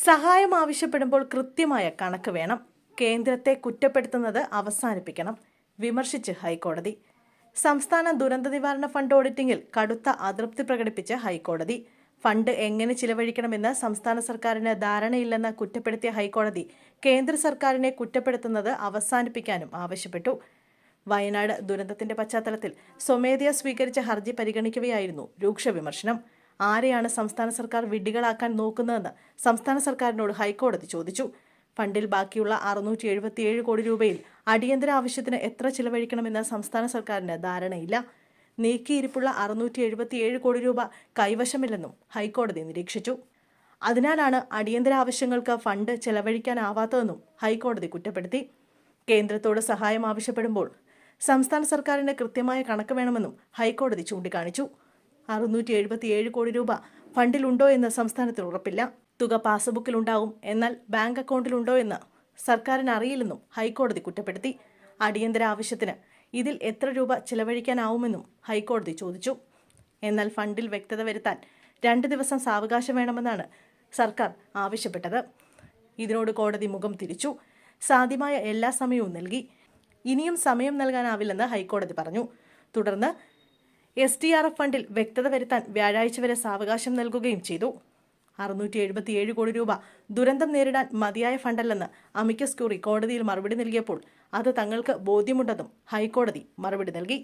സഹായം ആവശ്യപ്പെടുമ്പോൾ കൃത്യമായ കണക്ക് വേണം. കേന്ദ്രത്തെ കുറ്റപ്പെടുത്തുന്നത് അവസാനിപ്പിക്കണം. വിമർശിച്ച് ഹൈക്കോടതി. സംസ്ഥാന ദുരന്ത നിവാരണ ഫണ്ട് ഓഡിറ്റിംഗിൽ കടുത്ത അതൃപ്തി പ്രകടിപ്പിച്ച് ഹൈക്കോടതി. ഫണ്ട് എങ്ങനെ ചിലവഴിക്കണമെന്ന് സംസ്ഥാന സർക്കാരിന് ധാരണയില്ലെന്ന് കുറ്റപ്പെടുത്തിയ ഹൈക്കോടതി കേന്ദ്ര സർക്കാരിനെ കുറ്റപ്പെടുത്തുന്നത് അവസാനിപ്പിക്കാനും ആവശ്യപ്പെട്ടു. വയനാട് ദുരന്തത്തിന്റെ പശ്ചാത്തലത്തിൽ സ്വമേധയാ സ്വീകരിച്ച ഹർജി പരിഗണിക്കവെയായിരുന്നു രൂക്ഷ വിമർശനം. ആരെയാണ് സംസ്ഥാന സർക്കാർ വിഡ്ഢികളാക്കാൻ നോക്കുന്നതെന്ന് സംസ്ഥാന സർക്കാരിനോട് ഹൈക്കോടതി ചോദിച്ചു. ഫണ്ടിൽ ബാക്കിയുള്ള 677 കോടി രൂപയിൽ അടിയന്തര ആവശ്യത്തിന് എത്ര ചിലവഴിക്കണമെന്ന് സംസ്ഥാന സർക്കാരിന് ധാരണയില്ല. നീക്കിയിരിപ്പുള്ള 677 കോടി രൂപ കൈവശമില്ലെന്നും ഹൈക്കോടതി നിരീക്ഷിച്ചു. അതിനാലാണ് അടിയന്തര ആവശ്യങ്ങൾക്ക് ഫണ്ട് ചെലവഴിക്കാനാവാത്തതെന്നും ഹൈക്കോടതി കുറ്റപ്പെടുത്തി. കേന്ദ്രത്തോട് സഹായം ആവശ്യപ്പെടുമ്പോൾ സംസ്ഥാന സർക്കാരിന് കൃത്യമായ കണക്ക് വേണമെന്നും ഹൈക്കോടതി ചൂണ്ടിക്കാണിച്ചു. 677 കോടി രൂപ ഫണ്ടിലുണ്ടോ എന്ന് സംസ്ഥാനത്തിന് ഉറപ്പില്ല. തുക പാസ്ബുക്കിലുണ്ടാവും, എന്നാൽ ബാങ്ക് അക്കൗണ്ടിലുണ്ടോ എന്ന് സർക്കാരിന് അറിയില്ലെന്നും ഹൈക്കോടതി കുറ്റപ്പെടുത്തി. അടിയന്തര ആവശ്യത്തിന് ഇതിൽ എത്ര രൂപ ചിലവഴിക്കാനാവുമെന്നും ഹൈക്കോടതി ചോദിച്ചു. എന്നാൽ ഫണ്ടിൽ വ്യക്തത വരുത്താൻ 2 ദിവസം സാവകാശം വേണമെന്നാണ് സർക്കാർ ആവശ്യപ്പെട്ടത്. ഇതിനോട് കോടതി മുഖം തിരിച്ചു. സാധ്യമായ എല്ലാ സമയവും നൽകി. ഇനിയും സമയം നൽകാനാവില്ലെന്ന് ഹൈക്കോടതി പറഞ്ഞു. തുടർന്ന് SDRF ഫണ്ടിൽ വ്യക്തത വരുത്താൻ വ്യാഴാഴ്ച വരെ സാവകാശം നൽകുകയും ചെയ്തു. 677 കോടി രൂപ ദുരന്തം നേരിടാൻ മതിയായ ഫണ്ടല്ലെന്ന് അമിക്കസ് ക്യൂറി കോടതിയിൽ മറുപടി നൽകിയപ്പോൾ അത് തങ്ങൾക്ക് ബോധ്യമുണ്ടെന്നും ഹൈക്കോടതി മറുപടി നൽകി.